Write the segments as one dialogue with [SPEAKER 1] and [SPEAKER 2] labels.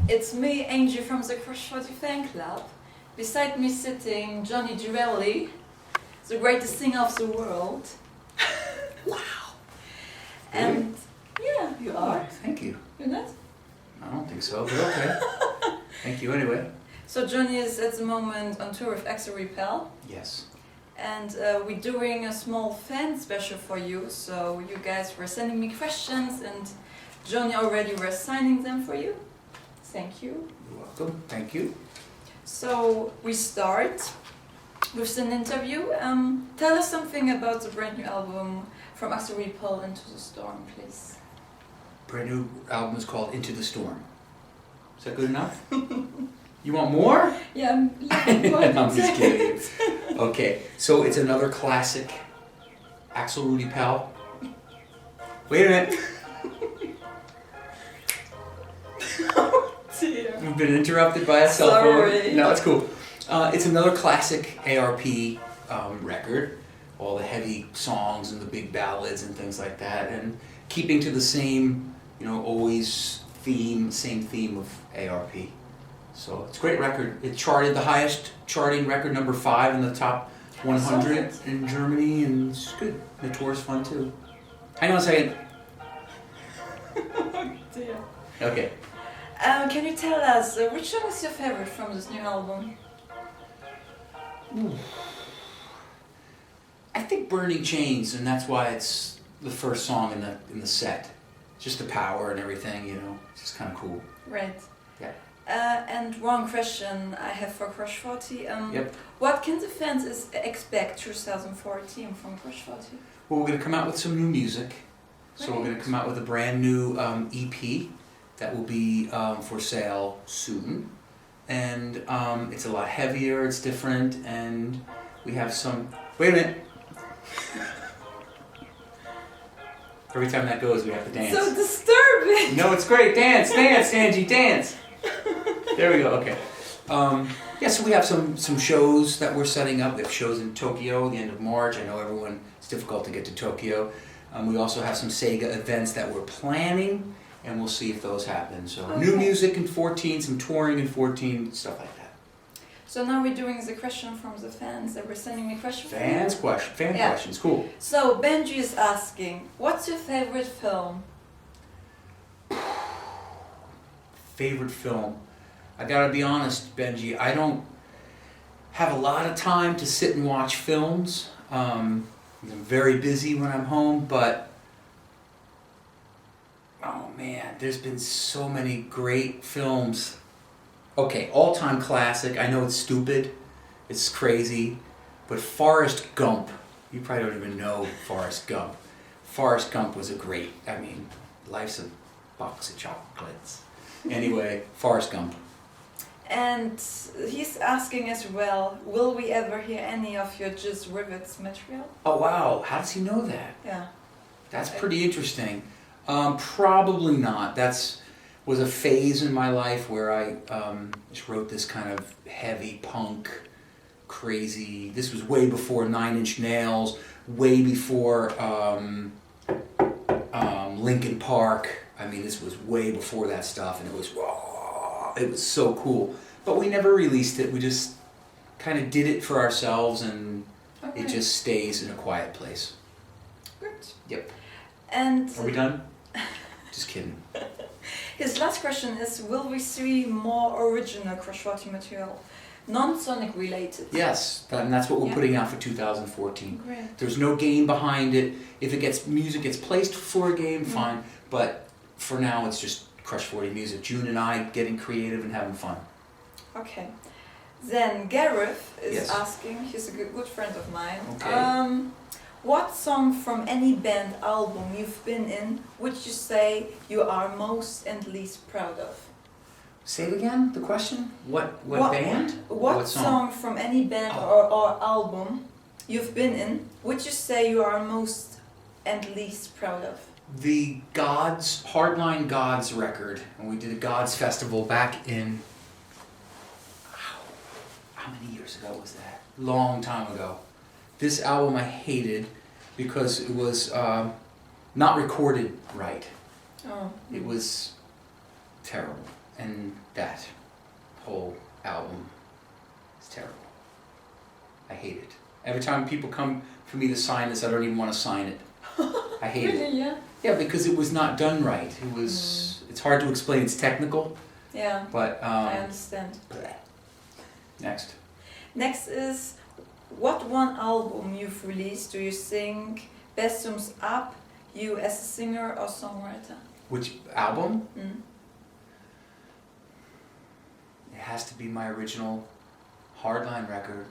[SPEAKER 1] It's me, Angie from the Crush 40 fan club. Beside me sitting Johnny Gioeli, the greatest singer of the world.
[SPEAKER 2] Wow.
[SPEAKER 1] And yeah, you are.
[SPEAKER 2] Thank you.
[SPEAKER 1] You're not?
[SPEAKER 2] I don't think so, but okay. Thank you anyway.
[SPEAKER 1] So Johnny is at the moment on tour with Axel Rudi Pell.
[SPEAKER 2] Yes.
[SPEAKER 1] And we're doing a small fan special for you. So you guys were sending me questions and Johnny already was signing them for you. Thank you.
[SPEAKER 2] You're welcome. Thank you.
[SPEAKER 1] So we start with an interview. Tell us something about the brand new album from Axel Rudi Pell, Into the Storm, please.
[SPEAKER 2] Brand new album is called Into the Storm. Is that good enough? You want more?
[SPEAKER 1] Yeah, I'm
[SPEAKER 2] just kidding. Okay, so it's another classic Axel Rudi Pell. Wait a minute. We've been interrupted by a cell phone. No, it's cool. It's another classic ARP record. All the heavy songs and the big ballads and things like that, and keeping to the same, always same theme of ARP. So it's a great record. It charted the highest charting record, number 5 in the top 100 in Germany, and it's good. The tour's fun too. Hang on a second.
[SPEAKER 1] Oh dear.
[SPEAKER 2] Okay.
[SPEAKER 1] Can you tell us which song is your favorite from this new album?
[SPEAKER 2] Ooh. I think Burning Chains, and that's why it's the first song in the set. Just the power and everything, it's just kind of cool.
[SPEAKER 1] Right.
[SPEAKER 2] Yeah.
[SPEAKER 1] And one question I have for Crush 40.
[SPEAKER 2] Yep.
[SPEAKER 1] What can the fans expect 2014 from Crush 40?
[SPEAKER 2] Well, we're going to come out with some new music. So
[SPEAKER 1] Great.
[SPEAKER 2] we're going to come out with a brand new EP that will be for sale soon. And it's a lot heavier, it's different, and we have some... Wait a minute! Every time that goes, we have to dance.
[SPEAKER 1] So disturbing!
[SPEAKER 2] No, it's great. Dance, Angie, dance! There we go, okay. Yeah, so we have some shows that we're setting up. We have shows in Tokyo at the end of March. I know it's difficult to get to Tokyo. We also have some Sega events that we're planning, and we'll see if those happen. So New music in 14, some touring in 14, stuff like that.
[SPEAKER 1] So now we're doing the question from the fans that were sending me questions.
[SPEAKER 2] Fan questions, cool.
[SPEAKER 1] So Benji is asking, what's your favorite film?
[SPEAKER 2] Favorite film? I gotta be honest, Benji, I don't have a lot of time to sit and watch films. I'm very busy when I'm home, but oh man, there's been so many great films. Okay, all-time classic. I know it's stupid, it's crazy, but Forrest Gump. You probably don't even know Forrest Gump. Forrest Gump was life's a box of chocolates. Anyway, Forrest Gump.
[SPEAKER 1] And he's asking as well, will we ever hear any of your Just Rivets material?
[SPEAKER 2] Oh wow, how does he know that?
[SPEAKER 1] Yeah.
[SPEAKER 2] That's pretty interesting. Probably not. Was a phase in my life where I just wrote this kind of heavy punk, crazy. This was way before 9 Inch Nails, way before Linkin Park. This was way before that stuff, and it was so cool. But we never released it. We just kind of did it for ourselves, and it just stays in a quiet place.
[SPEAKER 1] Good.
[SPEAKER 2] Yep.
[SPEAKER 1] And
[SPEAKER 2] are we done? Just kidding.
[SPEAKER 1] His last question is, will we see more original Crush 40 material, non-Sonic related?
[SPEAKER 2] Yes, and that's what we're putting out for 2014.
[SPEAKER 1] Great.
[SPEAKER 2] There's no game behind it. If music gets placed for a game, fine. But for now, it's just Crush 40 music. June and I getting creative and having fun.
[SPEAKER 1] Okay. Then Gareth is asking, he's a good friend of mine.
[SPEAKER 2] Okay.
[SPEAKER 1] What song from any band album you've been in would you say you are most and least proud of?
[SPEAKER 2] Say it again, the question? What band?
[SPEAKER 1] What song from any band or album you've been in would you say you are most and least proud of?
[SPEAKER 2] The Hardline Gods record. And we did a Gods festival back in... How many years ago was that? Long time ago. This album I hated because it was not recorded right.
[SPEAKER 1] Oh.
[SPEAKER 2] It was terrible. And that whole album is terrible. I hate it. Every time people come for me to sign this, I don't even want to sign it. I hate
[SPEAKER 1] really,
[SPEAKER 2] it.
[SPEAKER 1] Yeah?
[SPEAKER 2] Yeah, because it was not done right. It was. It's hard to explain. It's technical.
[SPEAKER 1] Yeah,
[SPEAKER 2] but
[SPEAKER 1] I understand.
[SPEAKER 2] Bleh. Next.
[SPEAKER 1] Next is, what one album you've released do you think best sums up you as a singer or songwriter?
[SPEAKER 2] Which album?
[SPEAKER 1] Mm.
[SPEAKER 2] It has to be my original Hardline record,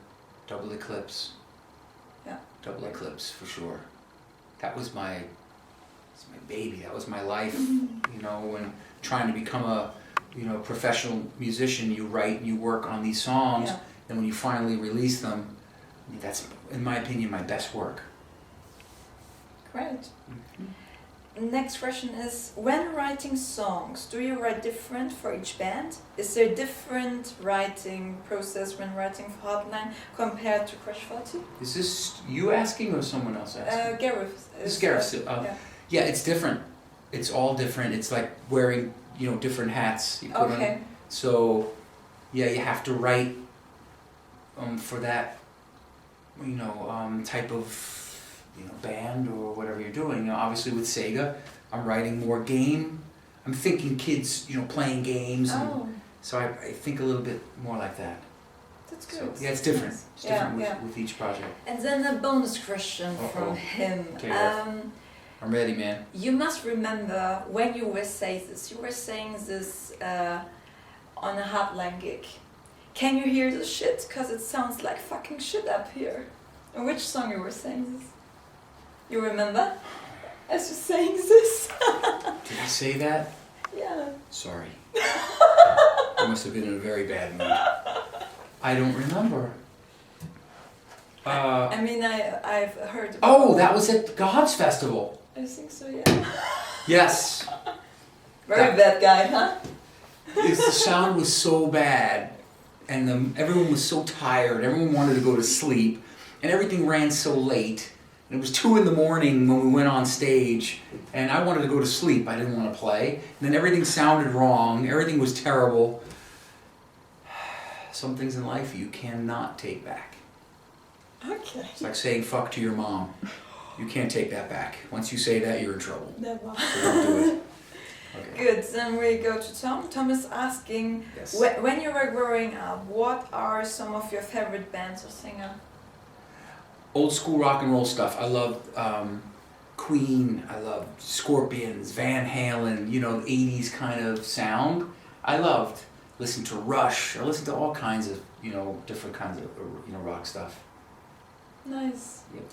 [SPEAKER 2] Double Eclipse.
[SPEAKER 1] Yeah.
[SPEAKER 2] Double Eclipse, for sure. That was my baby. That was my life. You know, when trying to become a professional musician, you write and you work on these songs, and when you finally release them, that's, in my opinion, my best work.
[SPEAKER 1] Great. Next question is, when writing songs, do you write different for each band? Is there a different writing process when writing for Hardline compared to Crash 40?
[SPEAKER 2] Is this you asking or someone else asking?
[SPEAKER 1] Gareth.
[SPEAKER 2] This is Gareth. Yeah, it's different. It's all different. It's like wearing, different hats you put on. So, yeah, you have to write for that, type of band or whatever you're doing. Obviously with Sega, I'm writing more game. I'm thinking kids, playing games. And so I think a little bit more like that.
[SPEAKER 1] That's good.
[SPEAKER 2] So, yeah, it's different.
[SPEAKER 1] Nice.
[SPEAKER 2] It's different with each project.
[SPEAKER 1] And then a bonus question from him.
[SPEAKER 2] Okay, I'm ready, man.
[SPEAKER 1] You must remember when you were saying this. You were saying this on a Hardline gig. Can you hear the shit? Because it sounds like fucking shit up here. In which song you were saying this? You remember? As you're saying this?
[SPEAKER 2] Did I say that?
[SPEAKER 1] Yeah.
[SPEAKER 2] Sorry. I must have been in a very bad mood. I don't remember.
[SPEAKER 1] I've heard about
[SPEAKER 2] Oh, that was at the God's Festival.
[SPEAKER 1] I think so, yeah.
[SPEAKER 2] Yes.
[SPEAKER 1] Very bad guy, huh?
[SPEAKER 2] The sound was so bad, and everyone was so tired, everyone wanted to go to sleep, and everything ran so late. And it was 2 in the morning when we went on stage, and I wanted to go to sleep. I didn't want to play. And then everything sounded wrong. Everything was terrible. Some things in life you cannot take back.
[SPEAKER 1] Okay.
[SPEAKER 2] It's like saying fuck to your mom. You can't take that back. Once you say that, you're in trouble.
[SPEAKER 1] Never.
[SPEAKER 2] So don't do it. Okay.
[SPEAKER 1] Good, then we go to Tom. Tom is asking,
[SPEAKER 2] Yes.
[SPEAKER 1] when you were growing up, what are some of your favorite bands or singers?
[SPEAKER 2] Old school rock and roll stuff. I love Queen. I love Scorpions, Van Halen. The 80s kind of sound. I loved listening to Rush. I listened to all kinds of different kinds of rock stuff.
[SPEAKER 1] Nice.
[SPEAKER 2] Yep.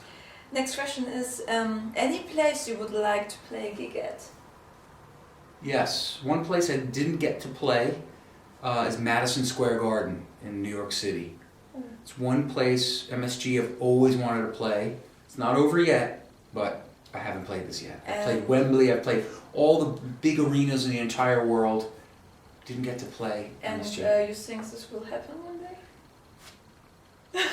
[SPEAKER 1] Next question is, any place you would like to play a gig at?
[SPEAKER 2] Yes, one place I didn't get to play is Madison Square Garden in New York City. It's one place MSG have always wanted to play. It's not over yet, but I haven't played this yet. I played Wembley, I've played all the big arenas in the entire world. Didn't get to play
[SPEAKER 1] And
[SPEAKER 2] MSG.
[SPEAKER 1] you think this will happen one day?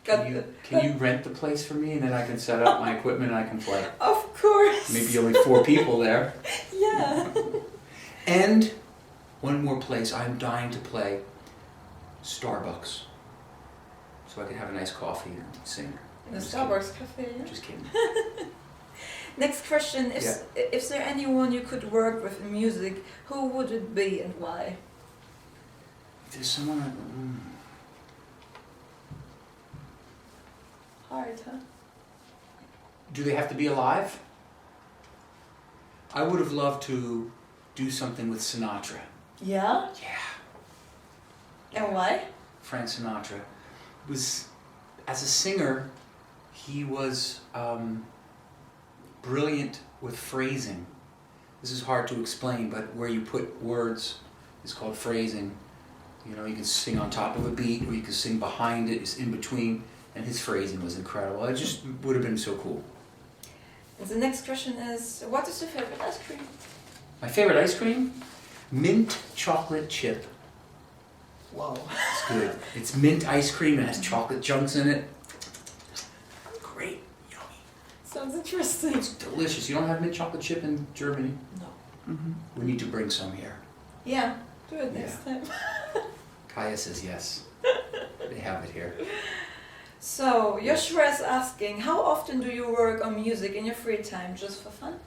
[SPEAKER 2] Can you rent the place for me, and then I can set up my equipment and I can play?
[SPEAKER 1] Of course.
[SPEAKER 2] Maybe only 4 people there.
[SPEAKER 1] Yeah.
[SPEAKER 2] And one more place I'm dying to play, Starbucks. So I can have a nice coffee and sing.
[SPEAKER 1] In the Starbucks cafe, yeah?
[SPEAKER 2] Just kidding.
[SPEAKER 1] Next question, if there anyone you could work with in music, who would it be and why?
[SPEAKER 2] If there's someone
[SPEAKER 1] Hard, huh?
[SPEAKER 2] Do they have to be alive? I would have loved to do something with Sinatra.
[SPEAKER 1] Yeah?
[SPEAKER 2] Yeah.
[SPEAKER 1] And why?
[SPEAKER 2] Frank Sinatra was, as a singer, he was brilliant with phrasing. This is hard to explain, but where you put words is called phrasing. You can sing on top of a beat, or you can sing behind it, it's in between, and his phrasing was incredible. It just would have been so cool.
[SPEAKER 1] And the next question is, what is your favorite ice cream?
[SPEAKER 2] My favorite ice cream? Mint chocolate chip.
[SPEAKER 1] Whoa.
[SPEAKER 2] It's good. It's mint ice cream, it has chocolate chunks in it. Great. Yummy.
[SPEAKER 1] Sounds interesting.
[SPEAKER 2] It's delicious. You don't have mint chocolate chip in Germany?
[SPEAKER 1] No.
[SPEAKER 2] We need to bring some here.
[SPEAKER 1] Yeah, do it next time.
[SPEAKER 2] Kaya says yes. They have it here.
[SPEAKER 1] So, Joshua is asking, how often do you work on music in your free time, just for fun?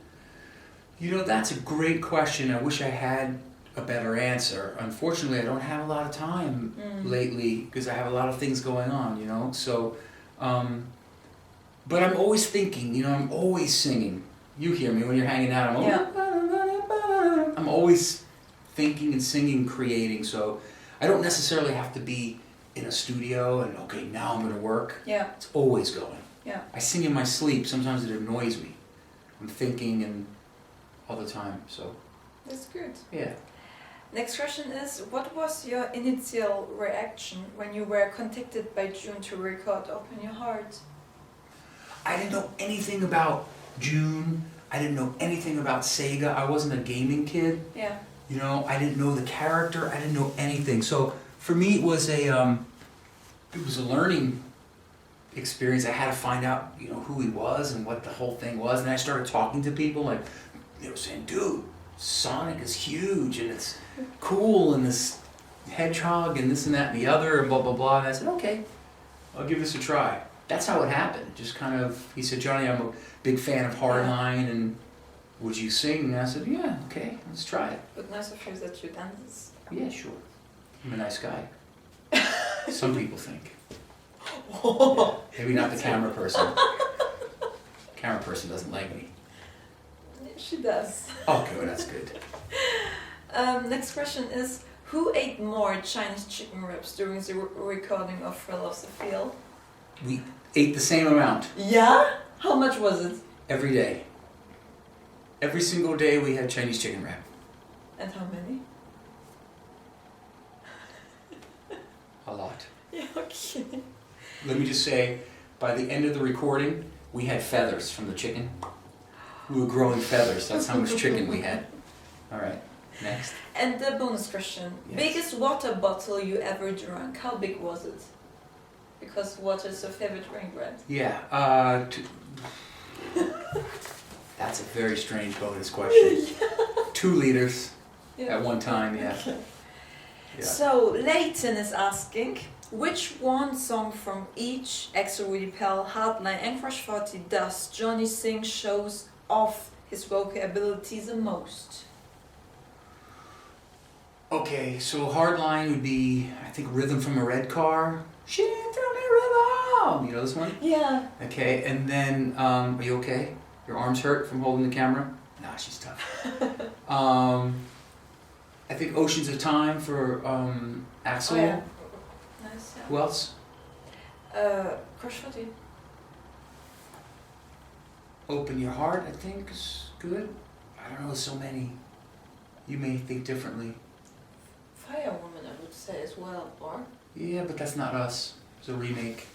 [SPEAKER 2] You know, that's a great question. I wish I had a better answer. Unfortunately, I don't have a lot of time lately because I have a lot of things going on, you know. So, but I'm always thinking, you know, I'm always singing. You hear me when you're hanging out. I'm always thinking and singing, creating. So I don't necessarily have to be in a studio and, okay, now I'm going to work.
[SPEAKER 1] Yeah.
[SPEAKER 2] It's always going.
[SPEAKER 1] Yeah.
[SPEAKER 2] I sing in my sleep. Sometimes it annoys me. I'm thinking and all the time, so.
[SPEAKER 1] That's good.
[SPEAKER 2] Yeah.
[SPEAKER 1] Next question is, what was your initial reaction when you were contacted by June to record Open Your Heart?
[SPEAKER 2] I didn't know anything about June. I didn't know anything about Sega. I wasn't a gaming kid.
[SPEAKER 1] Yeah.
[SPEAKER 2] You know, I didn't know the character. I didn't know anything. So for me, it was a learning experience. I had to find out, you know, who he was and what the whole thing was. And I started talking to people, like, they were saying, dude, Sonic is huge and it's cool and this hedgehog and this and that and the other and blah, blah, blah. And I said, okay, I'll give this a try. That's how it happened. Just kind of, he said, Johnny, I'm a big fan of Hardline and would you sing? And I said, yeah, okay, let's try it.
[SPEAKER 1] But nice of you that you done this.
[SPEAKER 2] Yeah, sure. I'm a nice guy. Some people think.
[SPEAKER 1] Yeah.
[SPEAKER 2] Maybe not the camera person. Camera person doesn't like me.
[SPEAKER 1] She does.
[SPEAKER 2] Okay, well, that's good.
[SPEAKER 1] Next question is, who ate more Chinese chicken wraps during the recording of Thrill of the Field?
[SPEAKER 2] We ate the same amount.
[SPEAKER 1] Yeah? How much was it?
[SPEAKER 2] Every day. Every single day we had Chinese chicken wrap.
[SPEAKER 1] And how many?
[SPEAKER 2] A lot.
[SPEAKER 1] Yeah, okay.
[SPEAKER 2] Let me just say, by the end of the recording, we had feathers from the chicken. We were growing feathers. That's how much chicken we had. All right, next.
[SPEAKER 1] And the bonus question.
[SPEAKER 2] Yes.
[SPEAKER 1] Biggest water bottle you ever drank? How big was it? Because water is your favorite drink, right?
[SPEAKER 2] Yeah, that's a very strange bonus question. 2 liters at one time, yeah.
[SPEAKER 1] Okay.
[SPEAKER 2] Yeah.
[SPEAKER 1] So, Leighton is asking, which one song from each Axel Rudi Pell, Hardline and Crush 40 does Johnny sing shows off his vocal abilities the most?
[SPEAKER 2] Okay, so Hardline would be, I think, Rhythm from a Red Car. She didn't tell me rhythm! You know this one?
[SPEAKER 1] Yeah.
[SPEAKER 2] Okay, and then, are you okay? Your arms hurt from holding the camera? Nah, she's tough. I think Oceans of Time for Axel.
[SPEAKER 1] Oh, yeah. Nice, yeah.
[SPEAKER 2] Who else?
[SPEAKER 1] Crush 40.
[SPEAKER 2] Open Your Heart, I think, is good. I don't know, so many. You may think differently.
[SPEAKER 1] Firewoman, I would say as well, or?
[SPEAKER 2] Yeah, but that's not us. It's a remake.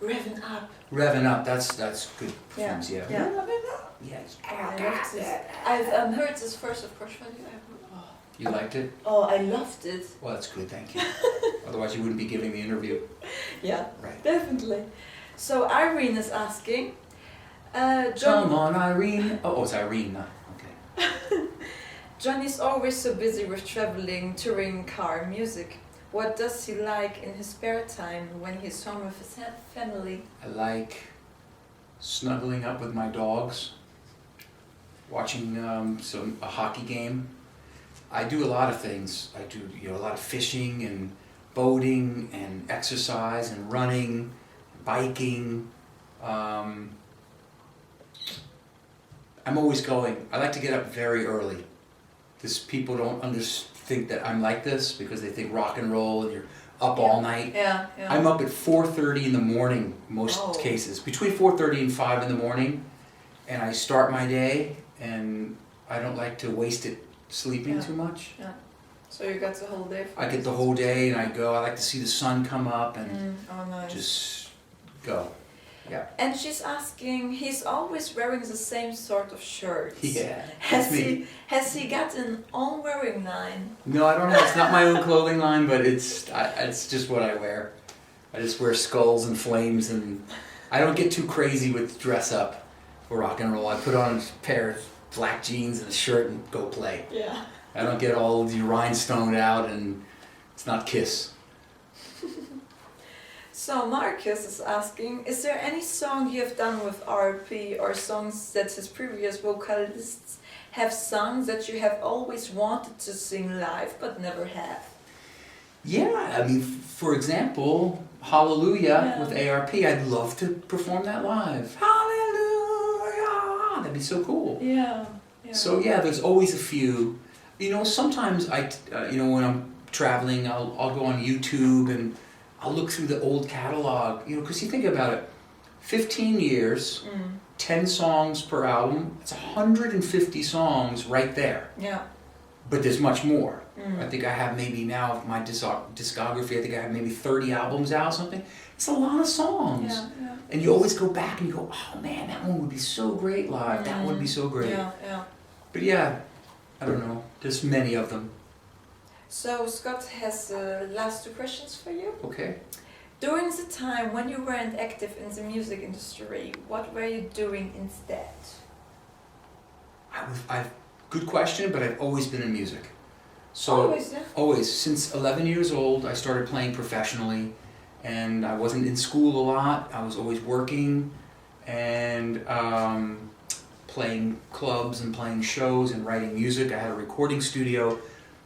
[SPEAKER 1] Revving Up.
[SPEAKER 2] Revving Up, that's good performance, yeah.
[SPEAKER 1] Yeah.
[SPEAKER 2] Revving Up, yes.
[SPEAKER 1] Oh, I loved this. I've heard this first of Crush 40.
[SPEAKER 2] You liked it?
[SPEAKER 1] Oh, I loved it.
[SPEAKER 2] Well, that's good, thank you. Otherwise you wouldn't be giving the interview.
[SPEAKER 1] Yeah,
[SPEAKER 2] Right.
[SPEAKER 1] definitely. So Irene is asking,
[SPEAKER 2] Come on, Irene. Oh, it's Irene, not, okay.
[SPEAKER 1] Johnny's always so busy with traveling, touring, car, music. What does he like in his spare time when he's home with his family?
[SPEAKER 2] I like snuggling up with my dogs, watching a hockey game. I do a lot of things. I do a lot of fishing and boating and exercise and running, biking. I'm always going. I like to get up very early. Because people don't think that I'm like this because they think rock and roll and you're up all night.
[SPEAKER 1] Yeah.
[SPEAKER 2] I'm up at 4:30 in the morning most cases. Between 4:30 and 5 in the morning, and I start my day, and I don't like to waste it sleeping too much.
[SPEAKER 1] Yeah. So you got the whole day?
[SPEAKER 2] I get the whole day and I go. I like to see the sun come up and
[SPEAKER 1] nice.
[SPEAKER 2] just go. Yeah.
[SPEAKER 1] And she's asking, he's always wearing the same sort of shirts.
[SPEAKER 2] Yeah.
[SPEAKER 1] Has he got an own wearing line?
[SPEAKER 2] No, I don't have. It's not my own clothing line, but it's just what I wear. I just wear skulls and flames, and I don't get too crazy with dress up for rock and roll. I put on a pair of black jeans and a shirt and go play.
[SPEAKER 1] Yeah.
[SPEAKER 2] I don't get all the rhinestone out and it's not Kiss.
[SPEAKER 1] So Marcus is asking, is there any song you have done with ARP or songs that his previous vocalists have sung that you have always wanted to sing live but never have?
[SPEAKER 2] Yeah, I mean, for example, Hallelujah with ARP, I'd love to perform that live. Hallelujah! That'd be so cool.
[SPEAKER 1] Yeah.
[SPEAKER 2] So yeah, there's always a few. You know, sometimes when I'm traveling, I'll go on YouTube and I'll look through the old catalog, you know, because you think about it, 15 years, 10 songs per album, it's 150 songs right there.
[SPEAKER 1] Yeah.
[SPEAKER 2] But there's much more. I think I have maybe now, my discography, I think I have maybe 30 albums out, something. It's a lot of songs.
[SPEAKER 1] Yeah.
[SPEAKER 2] And you always go back and you go, oh man, that one would be so great live, that would be so great.
[SPEAKER 1] Yeah.
[SPEAKER 2] But yeah, I don't know, there's many of them.
[SPEAKER 1] So Scott has the last 2 questions for you.
[SPEAKER 2] Okay.
[SPEAKER 1] During the time when you weren't active in the music industry, what were you doing instead?
[SPEAKER 2] Good question, but I've always been in music. So
[SPEAKER 1] Always, yeah?
[SPEAKER 2] Always. Since 11 years old, I started playing professionally, and I wasn't in school a lot. I was always working and playing clubs and playing shows and writing music. I had a recording studio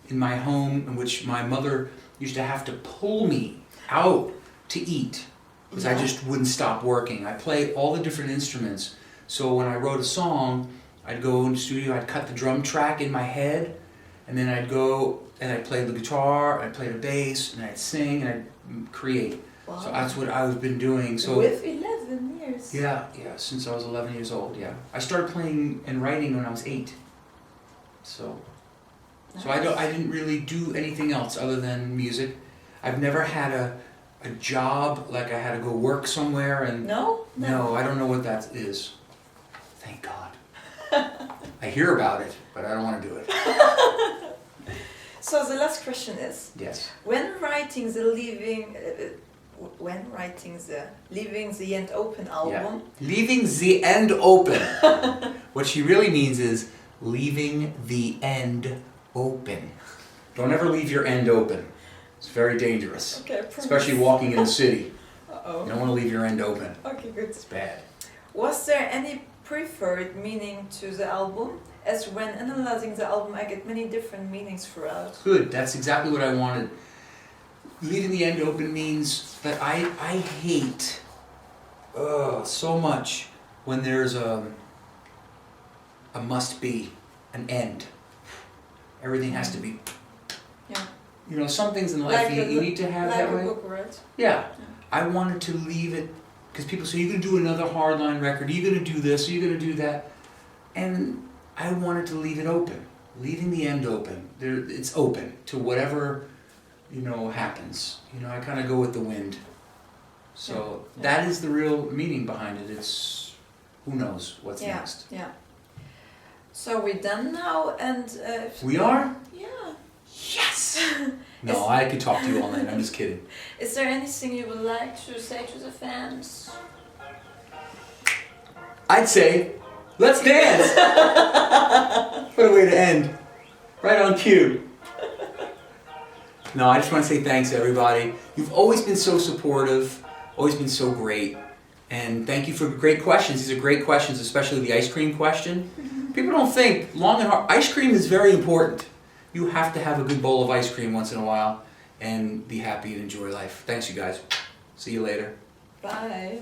[SPEAKER 2] in my home in which my mother used to have to pull me out to eat because I just wouldn't stop working. I played all the different instruments. So when I wrote a song, I'd go in the studio, I'd cut the drum track in my head, and then I'd go and I'd play the guitar, I'd play the bass, and I'd sing and I'd create. Wow. So that's what I've been doing. So
[SPEAKER 1] with 11 years?
[SPEAKER 2] Yeah, since I was 11 years old, yeah. I started playing and writing when I was 8. So I didn't really do anything else other than music. I've never had a job, like I had to go work somewhere and...
[SPEAKER 1] No?
[SPEAKER 2] No, I don't know what that is. Thank God. I hear about it, but I don't want to do it.
[SPEAKER 1] So the last question is...
[SPEAKER 2] Yes.
[SPEAKER 1] When writing the Leaving the End Open album...
[SPEAKER 2] Yeah. Leaving the end open. What she really means is leaving the end open. Don't ever leave your end open. It's very dangerous.
[SPEAKER 1] Okay,
[SPEAKER 2] especially walking in the city.
[SPEAKER 1] Uh-oh.
[SPEAKER 2] You don't want to leave your end open.
[SPEAKER 1] Okay, good.
[SPEAKER 2] It's bad.
[SPEAKER 1] Was there any preferred meaning to the album? As when analyzing the album, I get many different meanings throughout.
[SPEAKER 2] Good. That's exactly what I wanted. Leaving the end open means that I hate so much when there's a must be, an end. Everything has to be.
[SPEAKER 1] Yeah.
[SPEAKER 2] You know, some things in life you need to have that way.
[SPEAKER 1] Like a book, right?
[SPEAKER 2] Yeah. I wanted to leave it, because people say, you're going to do another Hardline record, you're going to do this, you're going to do that. And I wanted to leave it open. Leaving the end open. It's open to whatever, happens. I kind of go with the wind. So that is the real meaning behind it. It's, who knows what's next.
[SPEAKER 1] Yeah. So we're done now, and...
[SPEAKER 2] we are?
[SPEAKER 1] Yeah.
[SPEAKER 2] Yes! No, I could talk to you all night. I'm just kidding.
[SPEAKER 1] Is there anything you would like to say to the fans?
[SPEAKER 2] I'd say, let's dance! What a way to end. Right on cue. No, I just want to say thanks, everybody. You've always been so supportive, always been so great. And thank you for great questions. These are great questions, especially the ice cream question. People don't think long and hard. Ice cream is very important. You have to have a good bowl of ice cream once in a while and be happy and enjoy life. Thanks, you guys. See you later.
[SPEAKER 1] Bye.